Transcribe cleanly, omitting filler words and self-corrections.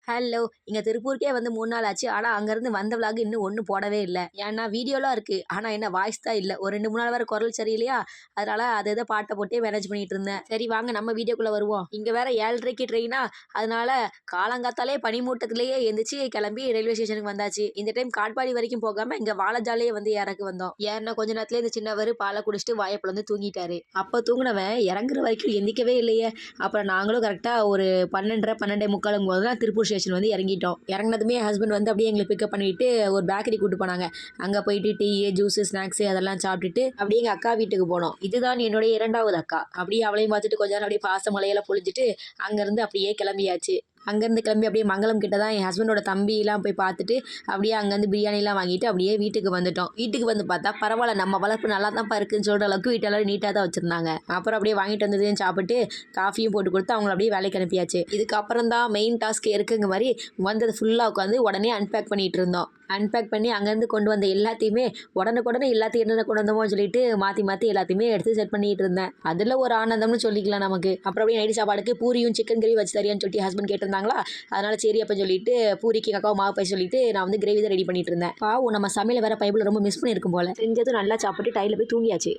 Hello! இங்க திருப்பூருக்கே வந்து 3 நாள் ஆச்சு. ஆனா, அங்கருந்து வந்த விளாக் இன்னும் ஒண்ணும் போடவே இல்ல. ஏன்னா வீடியோலாம் இருக்கு. ஆனா என்ன வாய்ஸ் தான் இல்ல. ஒரு 2, 3 நாள் வேற குரல் சரியில்லையா? அதனால அது ஏதோ பாட்ட போட்டே மேனேஜ் பண்ணிட்டு இருந்தேன். சரி வாங்க நம்ம வீடியோக்குள்ள வருவோம். இங்க வேற 7:30க்கு ட்ரெயினா, அதனால காலங்காத்தாலே பனிமூட்டத்திலேயே எந்திரிச்சு கிளம்பி ரயில்வே ஸ்டேஷனுக்கு வந்தாச்சு. இந்த டைம் காட்பாடி வரைக்கும் போகாம இங்க வாலஜாலயே வந்து ஏறக்கு வந்தோம். ஏறுன கொஞ்ச நேரத்திலேயே இந்த சின்னவரு பால குடிச்சிட்டு வாய பொளந்து தூங்கிட்டாரு. அப்ப தூங்குனவன் இறங்குற வரைக்கும் எந்திரிக்கவே இல்லையே. அப்புறம் நாங்களும் கரெக்ட்டா ஒரு 12:30, 12:45 போது தான் திருப்பூர் ஸ்டேஷன் வந்து இறங்கிட்டோம். இறங்குனதுமே என் ஹஸ்பண்ட் வந்து அப்படியே எங்களை பிக்கப் பண்ணிட்டு ஒரு பேக்கரி கூட்டு போனாங்க. அங்க போயிட்டு டீ, ஜூஸ், ஸ்நாக்ஸ் அதெல்லாம் சாப்பிட்டுட்டு அப்படியே எங்க அக்கா வீட்டுக்கு போனோம். இதுதான் என்னுடைய 2வது அக்கா. அப்படியே அவளையும் பார்த்துட்டு கொஞ்ச நேரம் அப்படியே பாச மலையில பொழிஞ்சிட்டு அங்கிருந்து அப்படியே கிளம்பியாச்சு. அங்கேருந்து கிளம்பி அப்படியே மங்களம் கிட்ட தான் என் ஹஸ்பண்டோட தம்பிலாம் போய் பார்த்துட்டு அப்படியே அங்கேருந்து பிரியாணிலாம் வாங்கிட்டு அப்படியே வீட்டுக்கு வந்துட்டோம். வீட்டுக்கு வந்து பார்த்தா பரவாயில்ல நம்ம வளர்ப்பு நல்லா தான்ப்பா இருக்குன்னு சொல்கிற அளவுக்கு வீட்டெல்லாம் நீட்டாக தான் வச்சுருந்தாங்க. அப்புறம் அப்படியே வாங்கிட்டு வந்ததையும் சாப்பிட்டு காஃபியும் போட்டு கொடுத்து அவங்கள அப்படியே வேலைக்கு அனுப்பியாச்சு. இதுக்கப்புறம் தான் மெயின் டாஸ்க் இருக்குங்க மாதிரி வந்தது ஃபுல்லாக உட்காந்து உடனே அன்பேக் பண்ணிட்டு இருந்தோம். அன்பேக் பண்ணி அங்கேருந்து கொண்டு வந்த எல்லாத்தையுமே உடனுக்குடனே எல்லாத்தையும் என்னென்ன கொண்டு வந்தோமோ சொல்லிட்டு மாற்றி மாற்றி எல்லாத்தையுமே எடுத்து செட் பண்ணிட்டு இருந்தேன். அதில் ஒரு ஆனந்தம்னு சொல்லிக்கலாம் நமக்கு. அப்புறம் அப்படியே நைட்டு சாப்பாடுக்கு பூரியும் சிக்கன் கிரேவி வச்சு தரியான்னு சொல்லிட்டு ஹஸ்பண்ட் கேட்டிருந்தாங்களா, அதனால சரி அப்படின்னு சொல்லிட்டு பூரிக்கு எங்கள் அக்காவை மாவு போய் சொல்லிட்டு நான் வந்து கிரேவி தான் ரெடி பண்ணிட்டு இருந்தேன். பாவம் நம்ம சமையல வேற பைபிள் ரொம்ப மிஸ் பண்ணியிருக்கும் போல. செஞ்சதும் நல்லா சாப்பிட்டு டைல போய் தூங்கியாச்சு.